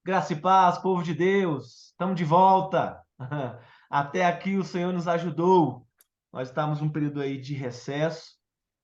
Graça e paz, povo de Deus, estamos de volta. Até aqui o Senhor nos ajudou. Nós estamos num período aí de recesso,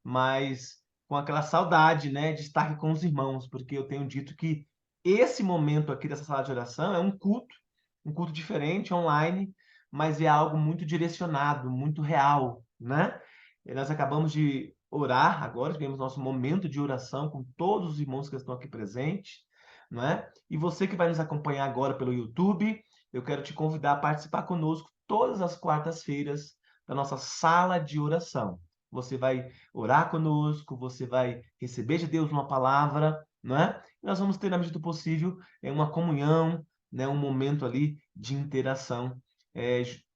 mas com aquela saudade, né, de estar aqui com os irmãos, porque eu tenho dito que esse momento aqui dessa sala de oração é um culto diferente, online, mas é algo muito direcionado, muito real, né? E nós acabamos de orar agora, tivemos nosso momento de oração com todos os irmãos que estão aqui presentes, não é? E você que vai nos acompanhar agora pelo YouTube, eu quero te convidar a participar conosco todas as quartas-feiras da nossa sala de oração. Você vai orar conosco, você vai receber de Deus uma palavra, não é? E nós vamos ter, na medida do possível, uma comunhão, né? Um momento ali de interação,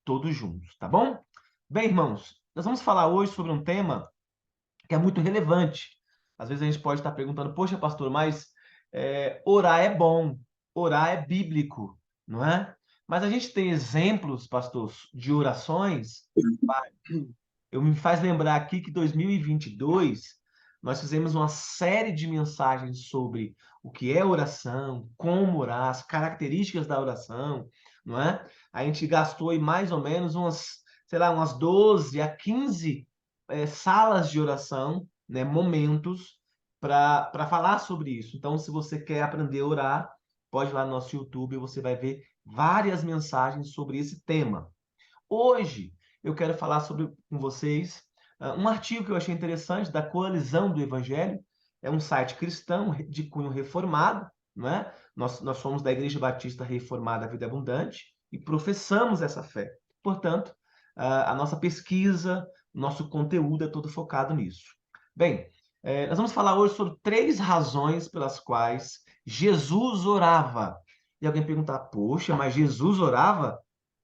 todos juntos, tá bom? Bem, irmãos, nós vamos falar hoje sobre um tema que é muito relevante. Às vezes a gente pode estar perguntando, poxa, pastor, mas orar é bom, orar é bíblico, não é? Mas a gente tem exemplos, pastor, de orações. Eu me faz lembrar aqui que em 2022 nós fizemos uma série de mensagens sobre o que é oração, como orar, as características da oração, não é? A gente gastou aí mais ou menos umas, sei lá, umas 12 a 15 salas de oração, né, momentos para falar sobre isso. Então, se você quer aprender a orar, pode ir lá no nosso YouTube, você vai ver várias mensagens sobre esse tema. Hoje eu quero falar com vocês um artigo que eu achei interessante da Coalizão do Evangelho. É um site cristão de cunho reformado, não é? Nós somos da Igreja Batista Reformada Vida Abundante e professamos essa fé. Portanto, a nossa pesquisa, nosso conteúdo é todo focado nisso. Bem, nós vamos falar hoje sobre 3 razões pelas quais Jesus orava. E alguém perguntar, poxa, mas Jesus orava?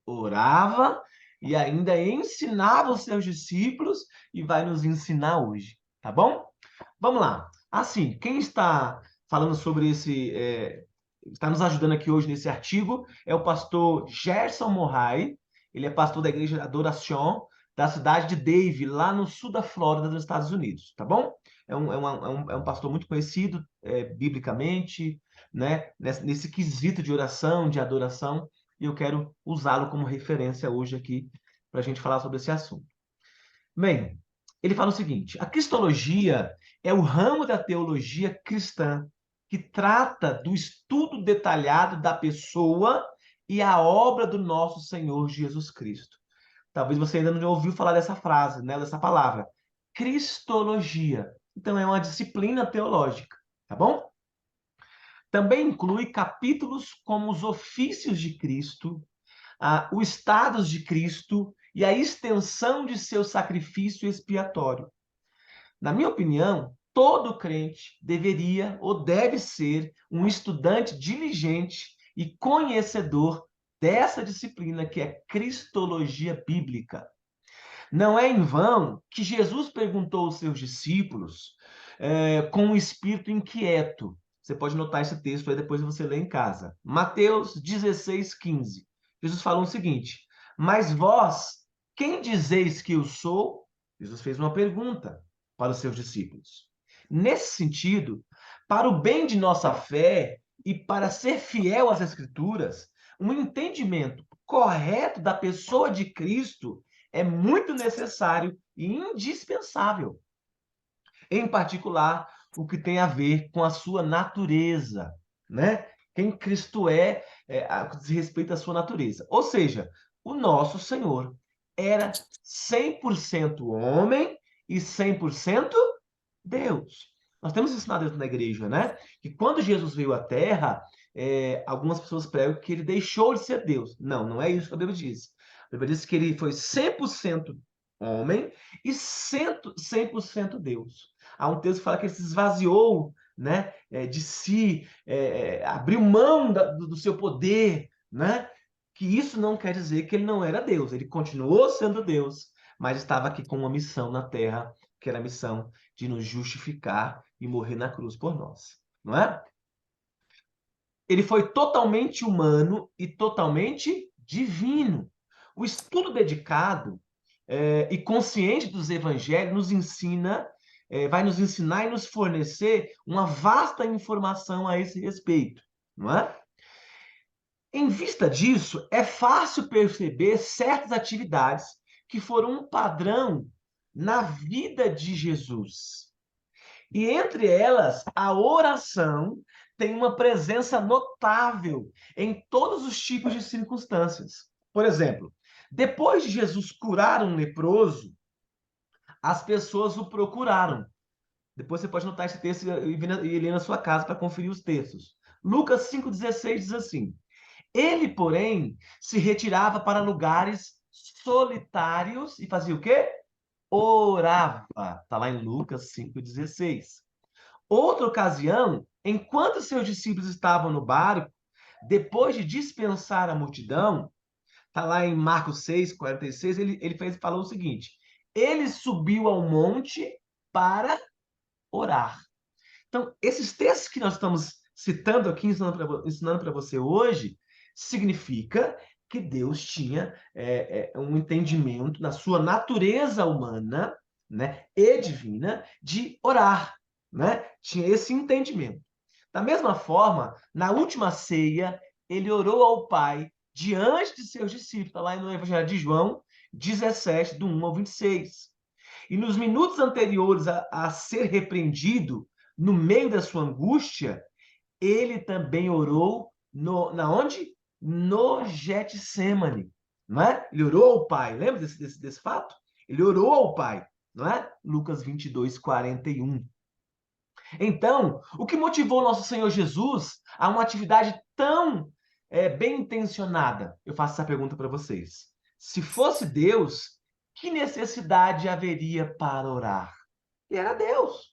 Orava e ainda ensinava os seus discípulos e vai nos ensinar hoje, tá bom? Vamos lá. Assim, quem está falando sobre está nos ajudando aqui hoje nesse artigo é o pastor Gerson Morrai. Ele é pastor da Igreja Adoração da cidade de Dave, lá no sul da Flórida, dos Estados Unidos, tá bom? É um pastor muito conhecido biblicamente, né? Nesse quesito de oração, de adoração, e eu quero usá-lo como referência hoje aqui para a gente falar sobre esse assunto. Bem, ele fala o seguinte: a cristologia é o ramo da teologia cristã que trata do estudo detalhado da pessoa e a obra do nosso Senhor Jesus Cristo. Talvez você ainda não ouviu falar dessa frase, né, dessa palavra. Cristologia. Então, é uma disciplina teológica, tá bom? Também inclui capítulos como os ofícios de Cristo, o status de Cristo e a extensão de seu sacrifício expiatório. Na minha opinião, todo crente deveria ou deve ser um estudante diligente e conhecedor dessa disciplina que é Cristologia Bíblica. Não é em vão que Jesus perguntou aos seus discípulos com um espírito inquieto. Você pode notar esse texto aí, depois você lê em casa. Mateus 16:15. Jesus falou o seguinte: mas vós, quem dizeis que eu sou? Jesus fez uma pergunta para os seus discípulos. Nesse sentido, para o bem de nossa fé e para ser fiel às Escrituras, um entendimento correto da pessoa de Cristo é muito necessário e indispensável. Em particular, o que tem a ver com a sua natureza, né? Quem Cristo diz respeito à sua natureza. Ou seja, o nosso Senhor era 100% homem e 100% Deus. Nós temos ensinado isso na igreja, né? Que quando Jesus veio à Terra, algumas pessoas pregam que ele deixou de ser Deus. Não, não é isso que a Bíblia diz. A Bíblia diz que ele foi 100% homem e 100% Deus. Há um texto que fala que ele se esvaziou, né, de si, abriu mão do seu poder, né? Que isso não quer dizer que ele não era Deus. Ele continuou sendo Deus, mas estava aqui com uma missão na Terra, que era a missão de nos justificar e morrer na cruz por nós, não é? Ele foi totalmente humano e totalmente divino. O estudo dedicado e consciente dos evangelhos nos ensina, vai nos ensinar e nos fornecer uma vasta informação a esse respeito, não é? Em vista disso, é fácil perceber certas atividades que foram um padrão na vida de Jesus. E entre elas, a oração tem uma presença notável em todos os tipos de circunstâncias. Por exemplo, depois de Jesus curar um leproso, as pessoas o procuraram. Depois você pode notar esse texto e ler na sua casa para conferir os textos. Lucas 5,16 diz assim: Ele, porém, se retirava para lugares solitários e fazia o quê? Orava. Está lá em Lucas 5,16. Outra ocasião, enquanto seus discípulos estavam no barco, depois de dispensar a multidão, está lá em Marcos 6,46, falou o seguinte: ele subiu ao monte para orar. Então, esses textos que nós estamos citando aqui, ensinando para você hoje, significa que Deus tinha um entendimento na sua natureza humana, né, e divina de orar, né? Tinha esse entendimento. Da mesma forma, na última ceia, ele orou ao Pai diante de seus discípulos, está lá no Evangelho de João 17, do 1 ao 26. E nos minutos anteriores a ser repreendido, no meio da sua angústia, ele também orou na onde? No Getsemane, não é? Ele orou ao Pai, lembra desse fato? Ele orou ao Pai, não é? Lucas 22, 41. Então, o que motivou nosso Senhor Jesus a uma atividade tão bem intencionada? Eu faço essa pergunta para vocês. Se fosse Deus, que necessidade haveria para orar? E era Deus.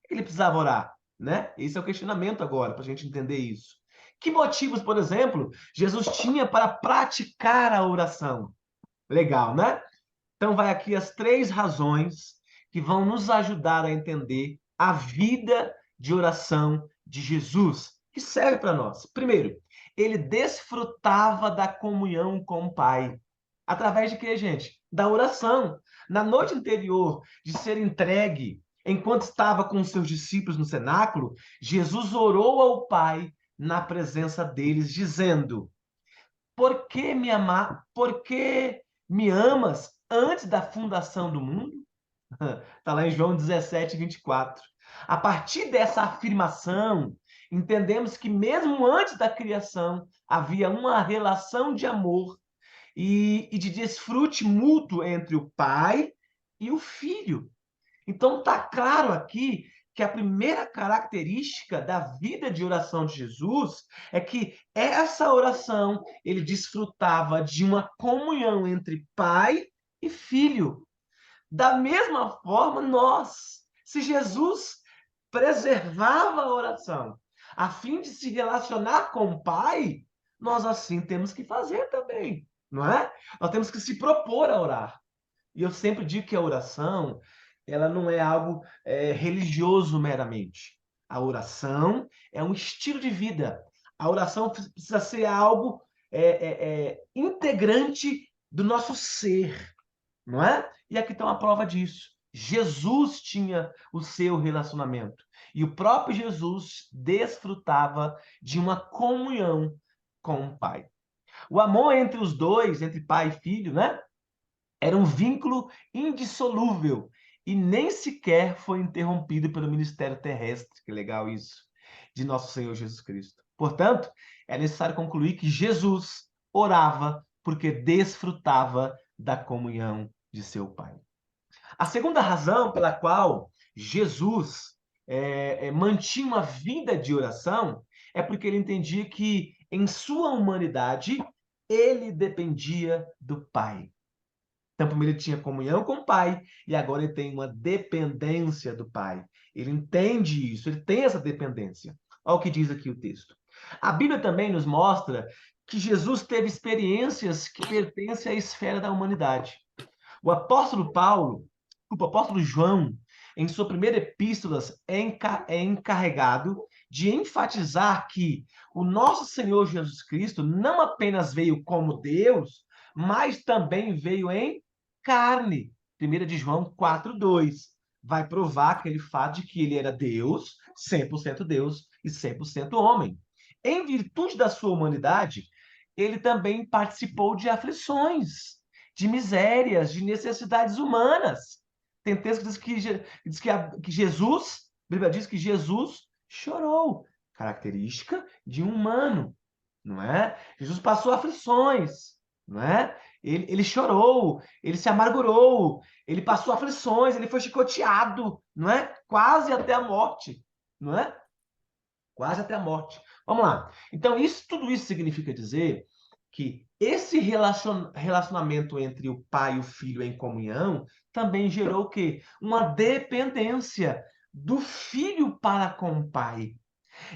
Ele precisava orar, né? Esse é o questionamento agora, para a gente entender isso. Que motivos, por exemplo, Jesus tinha para praticar a oração? Legal, né? Então, vai aqui as 3 razões que vão nos ajudar a entender a vida de oração de Jesus, que serve para nós. Primeiro, ele desfrutava da comunhão com o Pai. Através de quê, gente? Da oração. Na noite anterior de ser entregue, enquanto estava com os seus discípulos no cenáculo, Jesus orou ao Pai na presença deles, dizendo: Por que me amar? Por que me amas antes da fundação do mundo? Está lá em João 17, 24. A partir dessa afirmação, entendemos que mesmo antes da criação, havia uma relação de amor e de desfrute mútuo entre o pai e o filho. Então, está claro aqui que a primeira característica da vida de oração de Jesus é que essa oração ele desfrutava de uma comunhão entre pai e filho. Da mesma forma, nós, se Jesus preservava a oração a fim de se relacionar com o Pai, nós assim temos que fazer também, não é? Nós temos que se propor a orar. E eu sempre digo que a oração, ela não é algo religioso meramente. A oração é um estilo de vida. A oração precisa ser algo integrante do nosso ser, não é? E aqui está uma prova disso. Jesus tinha o seu relacionamento. E o próprio Jesus desfrutava de uma comunhão com o Pai. O amor entre os dois, entre pai e filho, né? Era um vínculo indissolúvel e nem sequer foi interrompido pelo ministério terrestre, que legal isso, de nosso Senhor Jesus Cristo. Portanto, é necessário concluir que Jesus orava porque desfrutava da comunhão de seu Pai. A segunda razão pela qual Jesus mantinha uma vida de oração é porque ele entendia que, em sua humanidade, ele dependia do Pai. Então, primeiro ele tinha comunhão com o Pai e agora ele tem uma dependência do Pai. Ele entende isso, ele tem essa dependência. Olha o que diz aqui o texto. A Bíblia também nos mostra que Jesus teve experiências que pertencem à esfera da humanidade. O apóstolo Paulo, o apóstolo João, em sua primeira epístola, é encarregado de enfatizar que o nosso Senhor Jesus Cristo não apenas veio como Deus, mas também veio em carne. 1 de João 4:2 vai provar aquele fato de que ele era Deus, 100% Deus e 100% homem. em virtude da sua humanidade, ele também participou de aflições, de misérias, de necessidades humanas. Tem texto que que Jesus, a Bíblia diz que Jesus chorou, característica de um humano, não é? Jesus passou aflições, não é? Ele chorou, ele se amargurou, ele passou aflições, ele foi chicoteado, não é? Quase até a morte, não é? Quase até a morte. Vamos lá. Então, tudo isso significa dizer que esse relacionamento entre o pai e o filho em comunhão também gerou o quê? Uma dependência do filho para com o pai.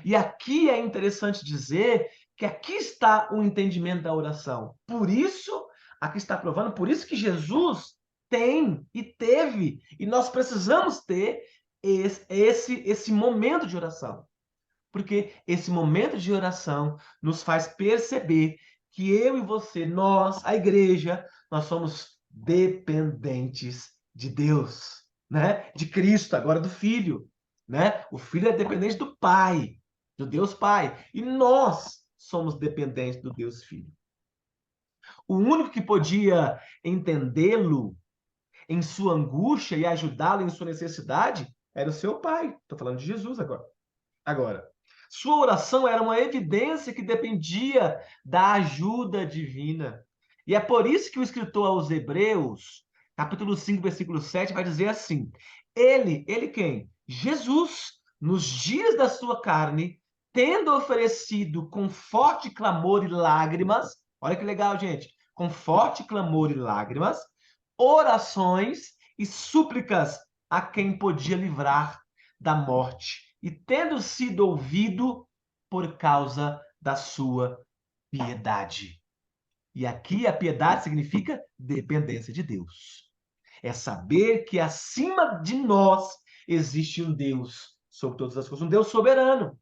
E aqui é interessante dizer que aqui está o entendimento da oração. Por isso, aqui está provando, por isso que Jesus tem e teve, e nós precisamos ter esse momento de oração. Porque esse momento de oração nos faz perceber que eu e você, nós, a igreja, nós somos dependentes de Deus, né? De Cristo, agora do Filho, né? O Filho é dependente do Pai, do Deus Pai, e nós somos dependentes do Deus Filho. O único que podia entendê-lo em sua angústia e ajudá-lo em sua necessidade era o seu Pai. Estou falando de Jesus agora. Agora, sua oração era uma evidência que dependia da ajuda divina. E é por isso que o escritor aos Hebreus, capítulo 5, versículo 7, vai dizer assim: ele quem? Jesus, nos dias da sua carne, tendo oferecido com forte clamor e lágrimas, olha que legal, gente, com forte clamor e lágrimas, orações e súplicas a quem podia livrar da morte, e tendo sido ouvido por causa da sua piedade. E aqui a piedade significa dependência de Deus. É saber que acima de nós existe um Deus sobre todas as coisas, um Deus soberano.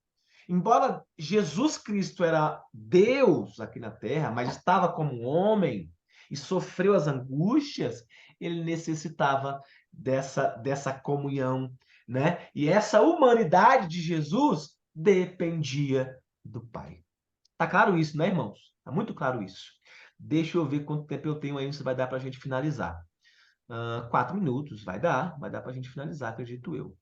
Embora Jesus Cristo era Deus aqui na terra, mas estava como homem e sofreu as angústias, ele necessitava dessa comunhão, né? E essa humanidade de Jesus dependia do Pai. Tá claro isso, né, irmãos? Tá muito claro isso. Deixa eu ver quanto tempo eu tenho aí, se vai dar para a gente finalizar. 4 minutos, vai dar para a gente finalizar, acredito eu.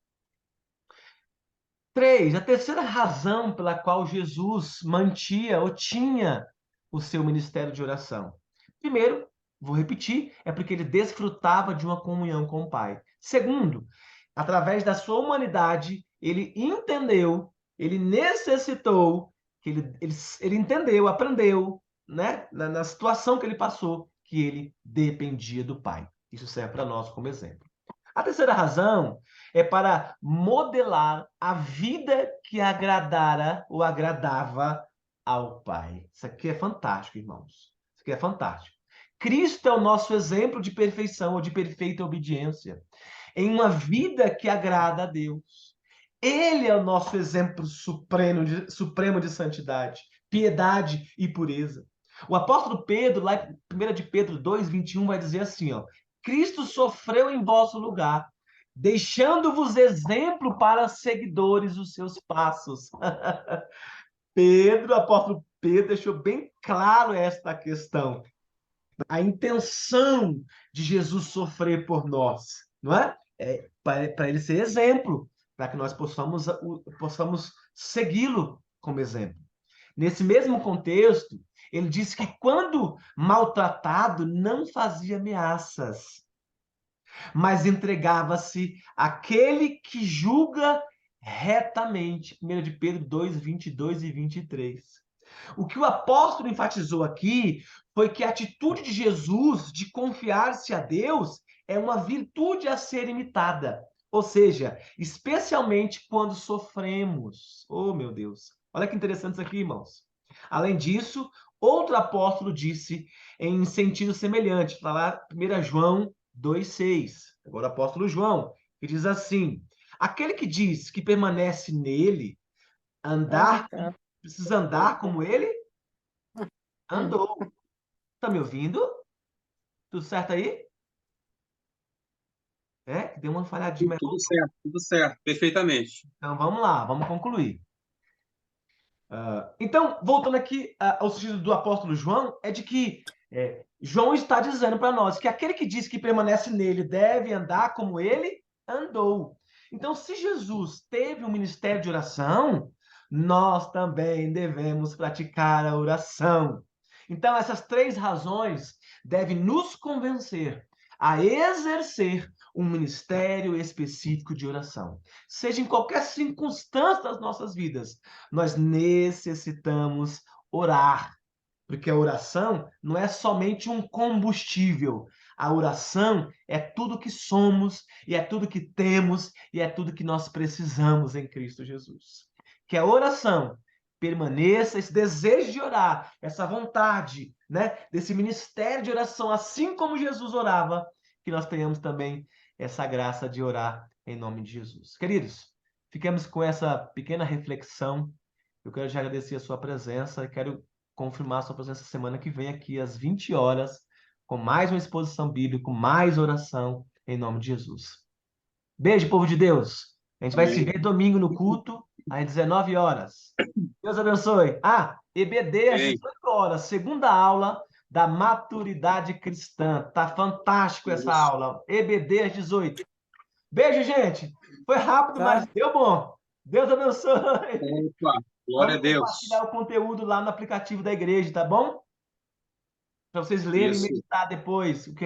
3, a terceira razão pela qual Jesus mantinha ou tinha o seu ministério de oração. Primeiro, vou repetir, é porque ele desfrutava de uma comunhão com o Pai. Segundo, através da sua humanidade, ele entendeu, ele necessitou, ele entendeu, aprendeu, né, na situação que ele passou, que ele dependia do Pai. Isso serve para nós como exemplo. A terceira razão é para modelar a vida que agradara ou agradava ao Pai. Isso aqui é fantástico, irmãos. Isso aqui é fantástico. Cristo é o nosso exemplo de perfeição ou de perfeita obediência em uma vida que agrada a Deus. Ele é o nosso exemplo supremo de santidade, piedade e pureza. O apóstolo Pedro, lá em 1 de Pedro 2:21, vai dizer assim, ó: Cristo sofreu em vosso lugar, deixando-vos exemplo para seguidores dos seus passos. Pedro, o apóstolo Pedro, deixou bem claro esta questão. A intenção de Jesus sofrer por nós, não é? É para ele ser exemplo, para que nós possamos segui-lo como exemplo. Nesse mesmo contexto, ele disse que quando maltratado, não fazia ameaças, mas entregava-se àquele que julga retamente. 1 de Pedro 2, 22 e 23. O que o apóstolo enfatizou aqui foi que a atitude de Jesus de confiar-se a Deus é uma virtude a ser imitada. Ou seja, especialmente quando sofremos. Oh, meu Deus. Olha que interessante isso aqui, irmãos. Além disso, outro apóstolo disse em sentido semelhante, falar 1 João 2,6. Agora, o apóstolo João, que diz assim: aquele que diz que permanece nele, andar, precisa andar como ele andou. Tá me ouvindo? Tudo certo aí? É? Deu uma falhadinha. Tudo certo, perfeitamente. Então vamos lá, vamos concluir. Então, voltando aqui ao sentido do apóstolo João, é de que João está dizendo para nós que aquele que diz que permanece nele deve andar como ele andou. Então, se Jesus teve um ministério de oração, nós também devemos praticar a oração. Então, essas três razões devem nos convencer a exercer um ministério específico de oração. Seja em qualquer circunstância das nossas vidas, nós necessitamos orar, porque a oração não é somente um combustível. A oração é tudo que somos, e é tudo que temos, e é tudo que nós precisamos em Cristo Jesus. Que a oração permaneça, esse desejo de orar, essa vontade, né, desse ministério de oração, assim como Jesus orava, que nós tenhamos também essa graça de orar em nome de Jesus. Queridos, fiquemos com essa pequena reflexão. Eu quero te agradecer a sua presença e quero confirmar a sua presença semana que vem aqui às 20 horas, com mais uma exposição bíblica, com mais oração, em nome de Jesus. Beijo, povo de Deus. A gente vai se Amém. ver domingo no culto, às 19 horas. Deus abençoe. EBD às Amém. 18 horas, segunda aula da maturidade cristã. Tá fantástico essa Isso. aula. EBD às 18. Beijo, gente. Foi rápido, mas Tá? deu bom. Deus abençoe. Opa, glória a Vamos compartilhar Deus. o conteúdo lá no aplicativo da igreja, tá bom? Para vocês lerem e Isso. meditar depois o que